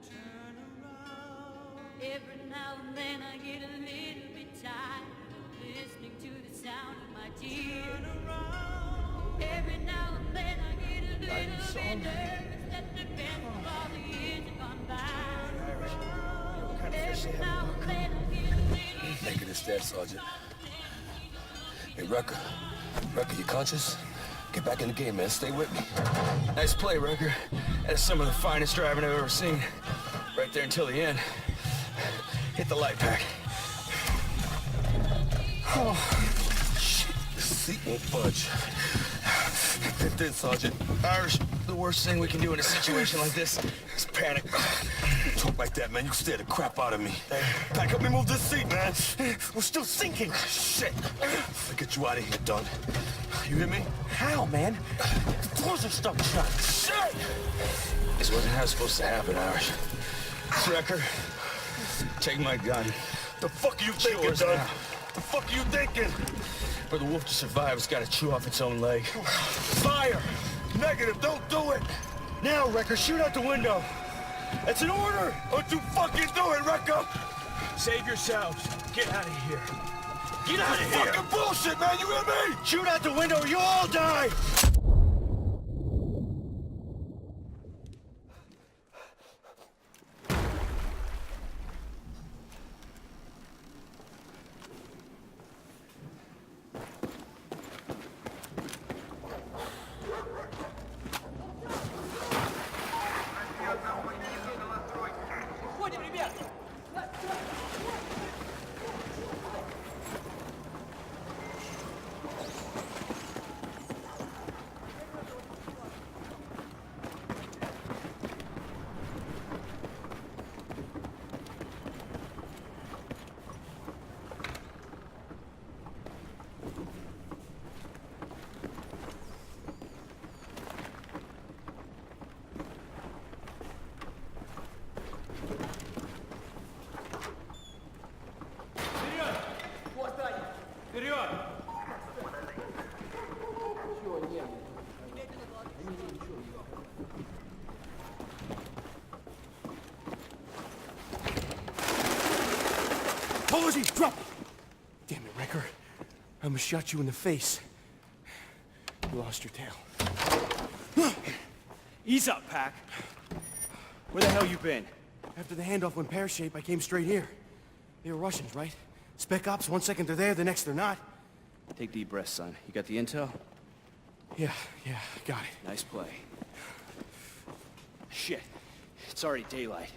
turn around. Every now and then I get a little bit tired of listening to the sound of my tears. Turn around. Every now and then I get a little bit nervous that the best of all the years have gone by. Every now and then I get a little bit. Thinking it's dead, Sergeant. Hey, Rucker, you conscious? Get back in the game, man. Stay with me. Nice play, Rucker. That is some of the finest driving I've ever seen. Right there until the end. Hit the light pack. Oh, shit. The seat won't budge. It did, Sergeant. Irish, the worst thing we can do in a situation like this is panic. Talk like that, man. You scare the crap out of me. Pack up and move this seat, man. We're still sinking. Shit. I'll get you out of here, Dunn. You hear me? How, man? The doors are stuck shut. Shit! This wasn't how it's supposed to happen, Irish. Rucker, take my gun. The fuck are you thinking, Yours Dunn? now. The fuck are you thinking? For the wolf to survive, it's got to chew off its own leg. Fire! Negative, don't do it! Now, Wrecker, shoot out the window. It's an order! Don't you fucking do it, Wrecker! Save yourselves. Get out of here. Get out of here! Fucking bullshit, man! You hear me? Shoot out the window or you'll all die! Apology, drop! Damn it, Wrecker. I almost shot you in the face. You lost your tail. Ease up, Pac. Where the hell you been? After the handoff went pear-shaped, I came straight here. They were Russians, right? Spec ops, 1 second they're there, the next they're not. Take deep breaths, son. You got the intel? Yeah, got it. Nice play. Shit. It's already daylight.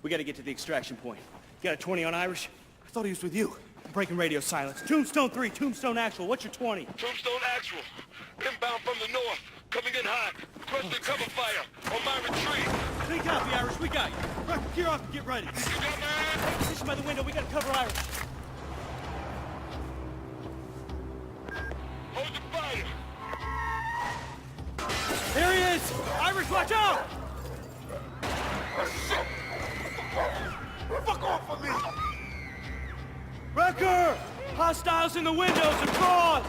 We gotta get to the extraction point. Got a 20 on Irish? I thought he was with you. I'm breaking radio silence. Tombstone 3, Tombstone Actual. What's your 20? Tombstone Actual. Inbound from the north. Coming in hot. Requesting cover fire on my retreat. Clean copy, Irish. We got you. Rucker, gear off and get ready. You got man? Position by the window. We gotta cover Irish. Hold the fire. There he is! Irish, watch out! Shit! Fuck off of me! Rucker! Hostiles in the windows and cross!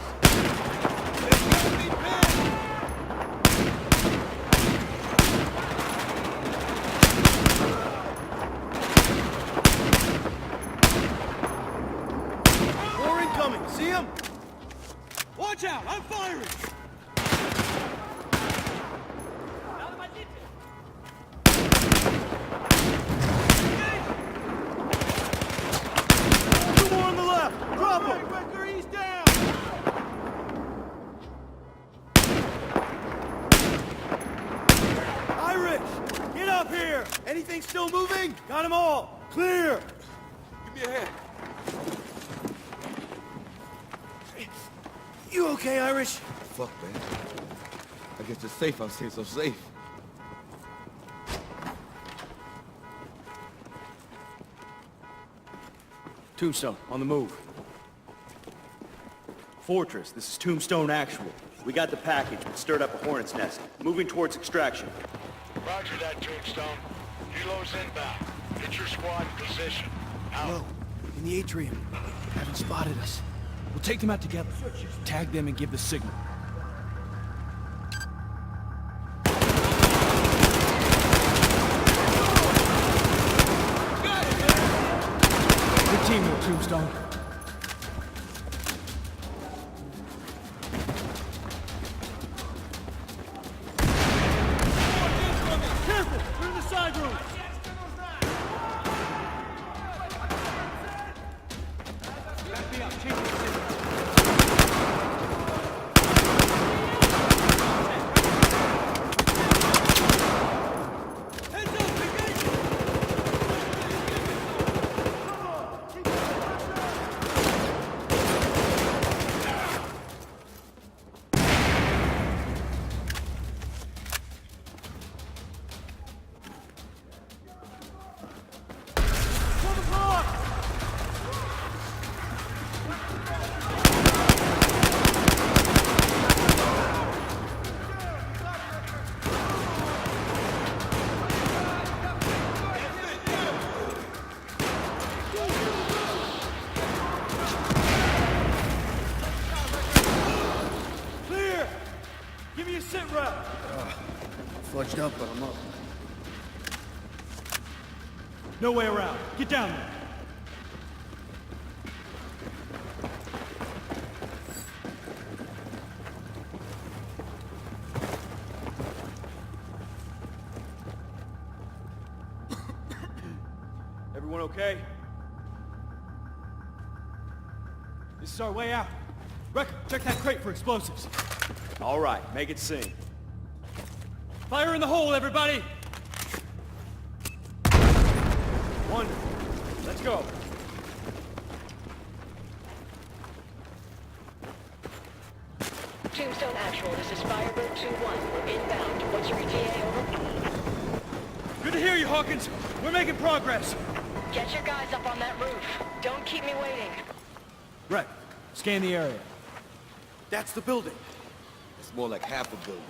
More incoming, see him? Watch out! I'm firing! Two more on the left! Drop him! Rucker, he's down! Irish! Get up here! Anything still moving? Got them all! Clear! Give me a hand. You okay, Irish? Fuck, man. I guess it's safe out here, so safe. Tombstone, on the move. Fortress, this is Tombstone Actual. We got the package, but stirred up a hornet's nest. Moving towards extraction. Roger that, Tombstone. Helo's inbound. Get your squad in position. Out. Hello. In the atrium. Haven't spotted us. We'll take them out together. Tag them and give the signal. teamwork, Tombstone. Careful! We're in the side room! Clear! Give me a sit rep! Fudged up, but I'm up. No way around. Get down there. Everyone okay? This is our way out. Wrecker, check that crate for explosives. All right, make it sing. Fire in the hole, everybody! One. Let's go. Tombstone Actual, this is Firebird 2-1. We're inbound. What's your ETA, over? Good to hear you, Hawkins. We're making progress. Get your guys up on that roof. Don't keep me waiting. Right. Scan the area. That's the building. It's more like half a building.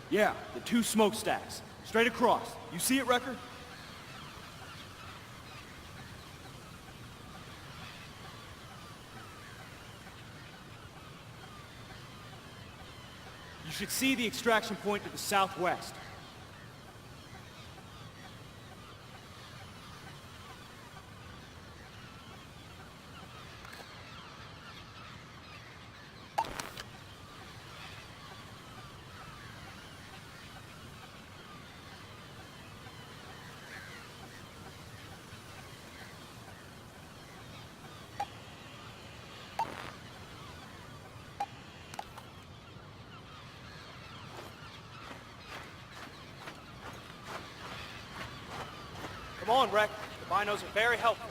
Yeah, the 2 smokestacks. Straight across. You see it, Wrecker? You should see the extraction point to the southwest. Come on, Rec. The binos are very helpful.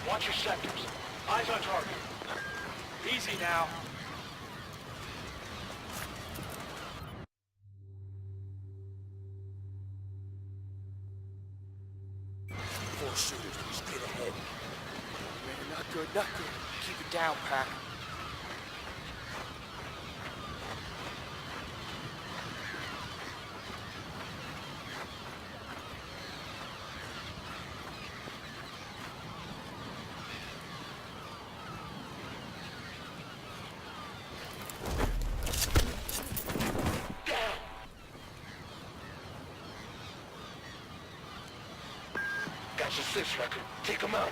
Watch your sectors. Eyes on target. Easy now. Four shooters, straight ahead. Man, not good, not good. Keep it down, Pack. Got your 6 record. Take them out.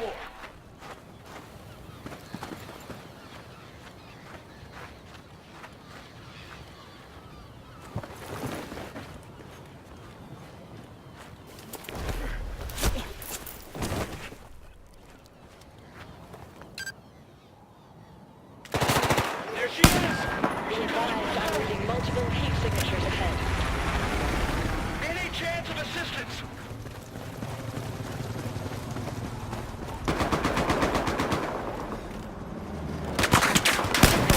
more. There she is! Be advised, I'm reading multiple heat signatures ahead. Any chance of assistance?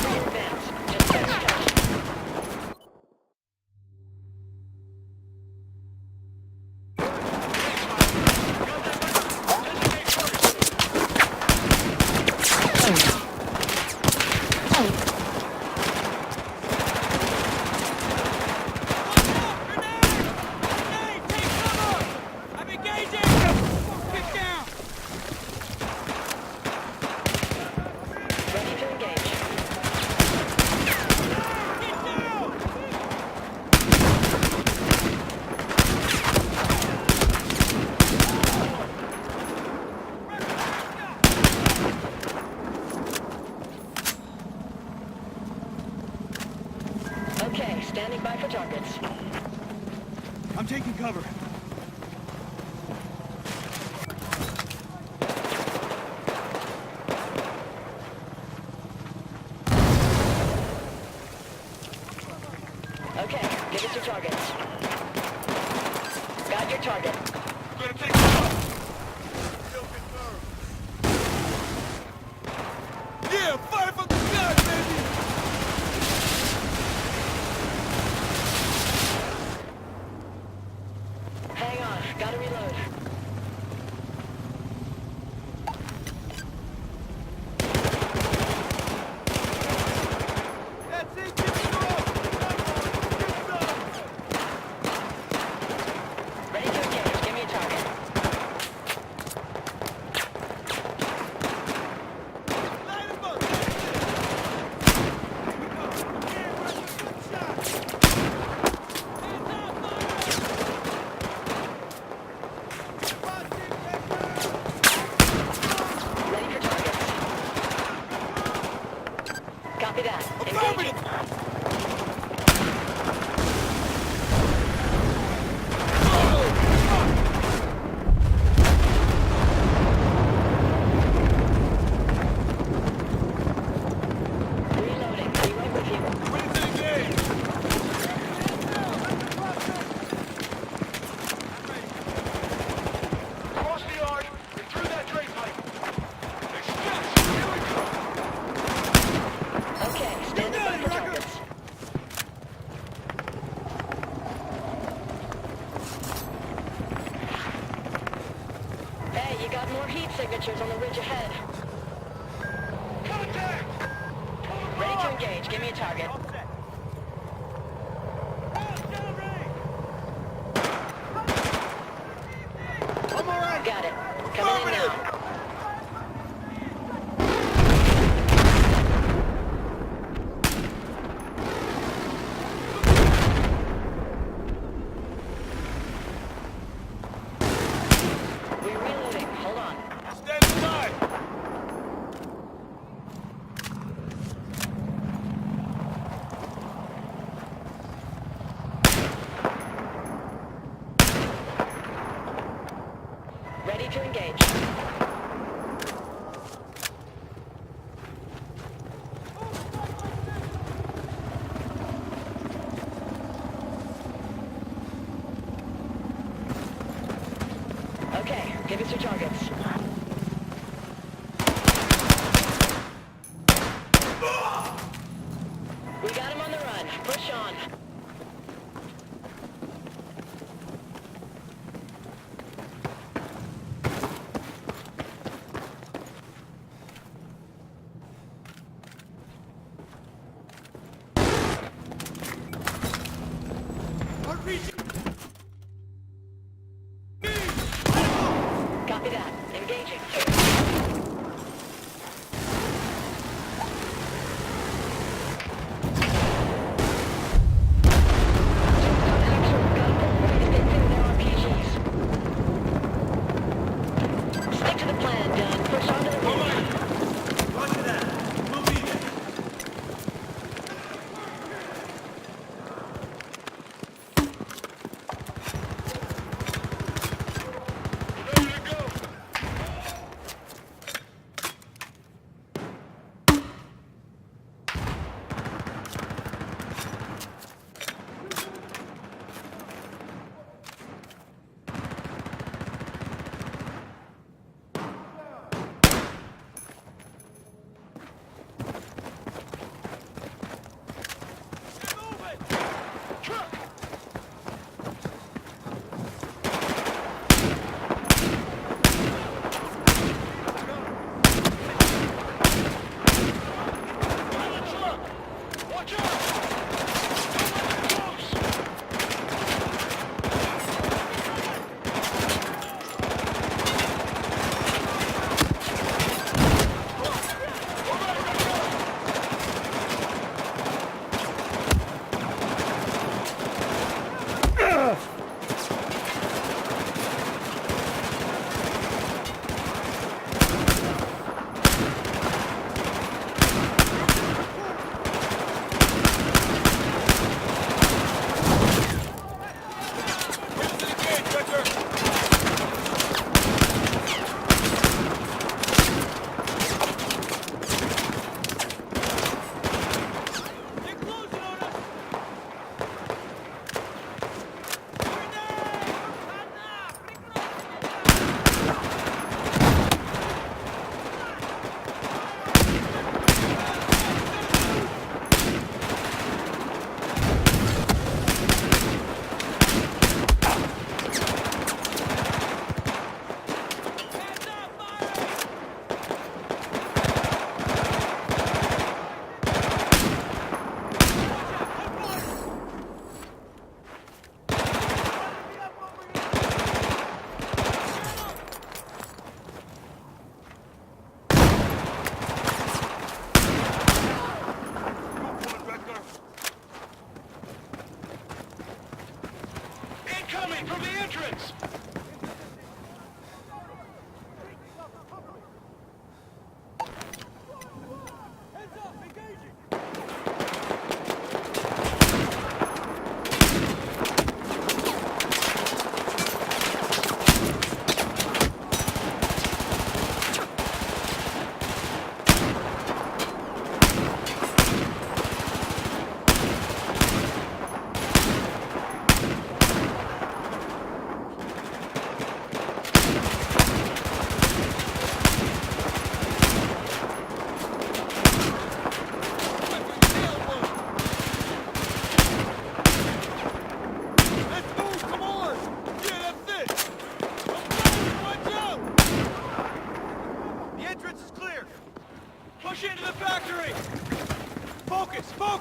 Advance. Just get started. Ready to engage. Okay, standing by for targets. I'm taking cover. Okay, give us your targets. Got your target. Gonna take cover. Yeah, fire from the sky, baby! Hang on, gotta reload. That's it, get it off! Ready to engage. Give me a target. Light him up! Ready for targets. Copy that. Engaging. Reloading. Be right with you. Cross the yard and through that drain pipe. Express! Here we go! Okay, standing by for targets. Hey, you got more heat signatures on the ridge ahead. Contact! Ready to engage. Give me a target. Got it. Coming in now. We're reloading. Hold on. Stand aside! Ready to engage. Okay, give us your targets. We got him on the run. Push on. Copy that. Engaging. Stick to the plan, Dunn.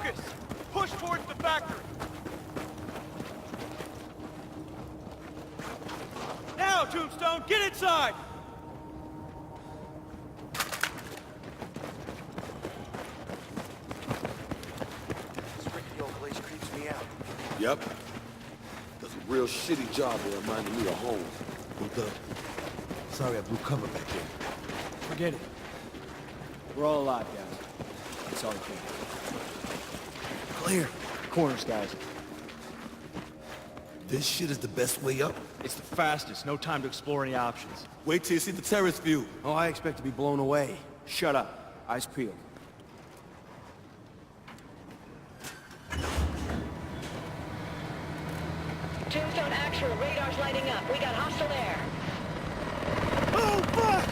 Focus! Push towards the factory! Now, Tombstone, get inside! This rickety old place creeps me out. Yep. Does a real shitty job of reminding me of home. Hold up. Sorry I blew cover back there. Forget it. We're all alive, guys. That's all we can. Clear. Corners, guys. This shit is the best way up? It's the fastest. No time to explore any options. Wait till you see the terrace view. Oh, I expect to be blown away. Shut up. Eyes peeled. Tombstone actual, radar's lighting up. We got hostile air. Oh, fuck!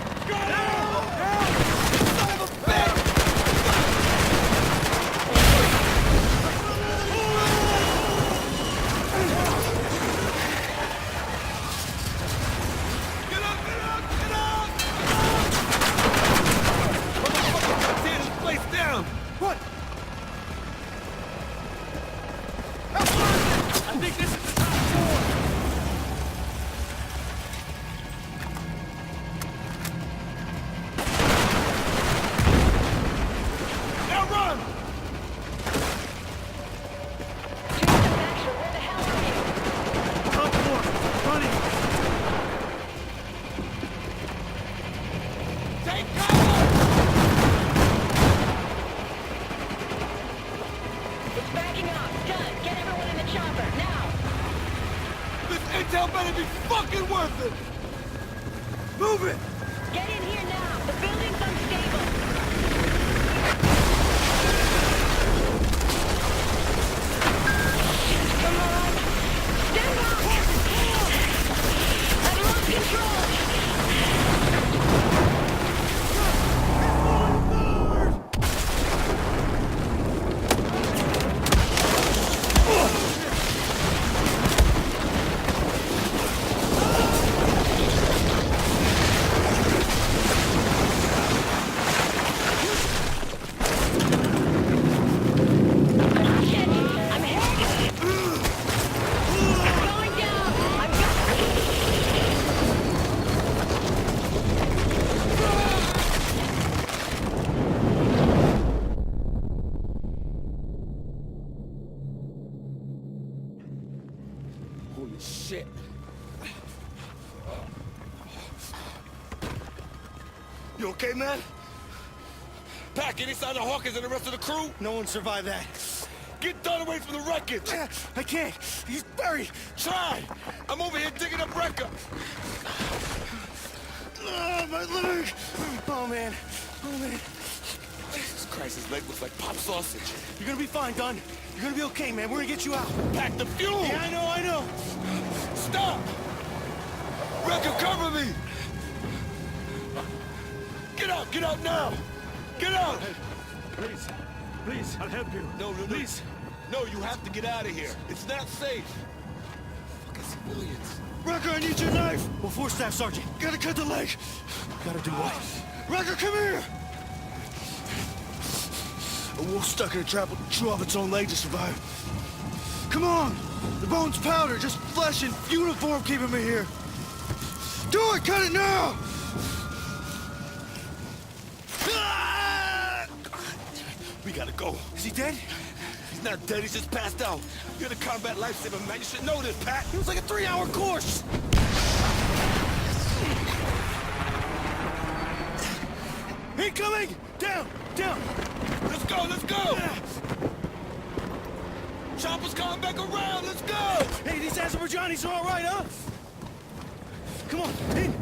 What? I think this is the top floor! Now run! Tombstone actual, where the hell are you? Top floor! Running! Take cover! It's backing off. Done. Get everyone in the chopper, now! This intel better be fucking worth it! Move it! Get in here now! The building's unstable! Come on! Stand up! I've lost control! Shit! I'm hit! Going down! I've got... Holy shit. You okay, man? Pack it inside the Hawkins and the rest of the crew. No one survived that. Get done away from the wreckage. I can't. He's buried. Try. I'm over here digging up Wrecker. Oh, my leg. Oh, man. Oh, man. Jesus Christ, his leg looks like pop sausage. You're gonna be fine, Dunn. You're gonna be okay, man. We're gonna get you out. Pack the fuel. Yeah, I know. Stop. Wrecker, cover me. Get out now. Get out. Please, I'll help you. No, Please. No, you have to get out of here. It's not safe. Fucking civilians. Wrecker, I need your knife. Well, 4 Staff Sergeant. Gotta cut the leg. Gotta do what? Wrecker, come here. A wolf stuck in a trap will chew off its own leg to survive. Come on. The bone's powder. Just flesh and uniform keeping me here. Do it. Cut it now. We gotta go. Is he dead? He's not dead, he's just passed out. You're the combat lifesaver, man. You should know this, Pat. It was like a 3-hour course. Incoming! Down! Let's go! Chopper's coming back around, let's go! Hey, these Azerbaijanis are all right, huh? Come on, in.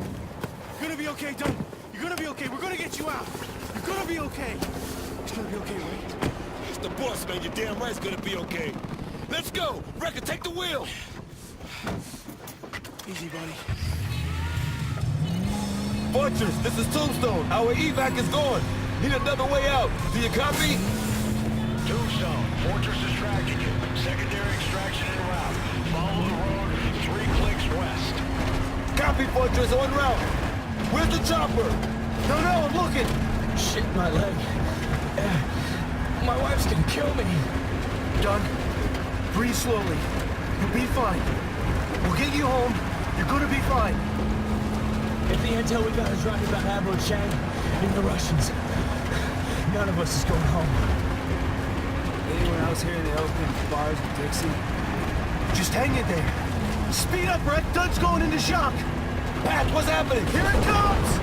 You're gonna be okay, Dunn. You're gonna be okay. We're gonna get you out. You're gonna be okay. It's gonna be okay, right? It's the boss, man. You're damn right it's gonna be okay. Let's go! Wrecker, take the wheel! Easy, buddy. Fortress, this is Tombstone. Our evac is gone. Need another way out. Do you copy? Tombstone, Fortress is tracking you. Secondary extraction en route. Follow the road 3 clicks west. Copy, Fortress, en route. Where's the chopper? No, I'm looking. Shit, my leg. My wife's gonna kill me. Dunn, breathe slowly. You'll be fine. We'll get you home. You're gonna be fine. If the intel we got is right about Admiral Chang and the Russians, none of us is going home. Anyone else here in the open bars with Dixie? Just hang in there. Speed up, Brett. Dunn's going into shock. Pat, what's happening? Here it comes!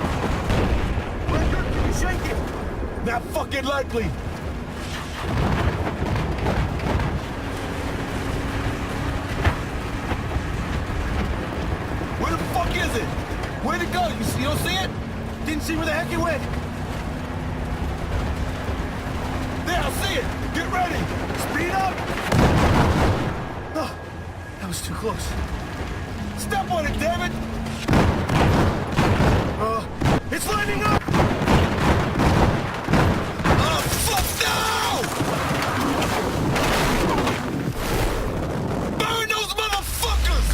Recker, can you shake it? Not fucking likely. Where the fuck is it? Where'd it go? You don't see it? Didn't see where the heck it went. There, I see it. Get ready. Speed up! Oh, that was too close. Step on it, damn it. It's lining up! Oh, fuck no! Burn those motherfuckers!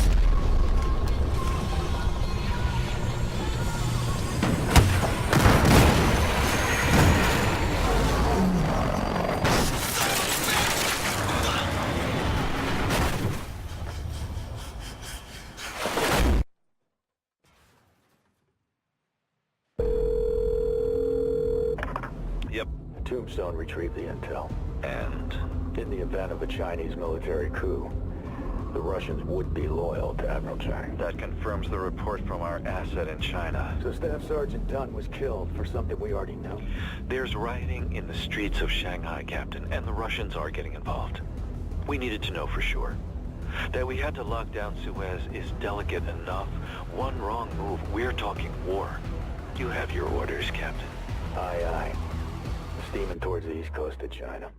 Yep. Tombstone retrieved the intel. And in the event of a Chinese military coup, the Russians would be loyal to Admiral Chang. That confirms the report from our asset in China. So Staff Sergeant Dunn was killed for something we already know. There's rioting in the streets of Shanghai, Captain, and the Russians are getting involved. We needed to know for sure. That we had to lock down Suez is delicate enough. One wrong move, we're talking war. You have your orders, Captain. Aye, aye. Steaming towards the east coast of China.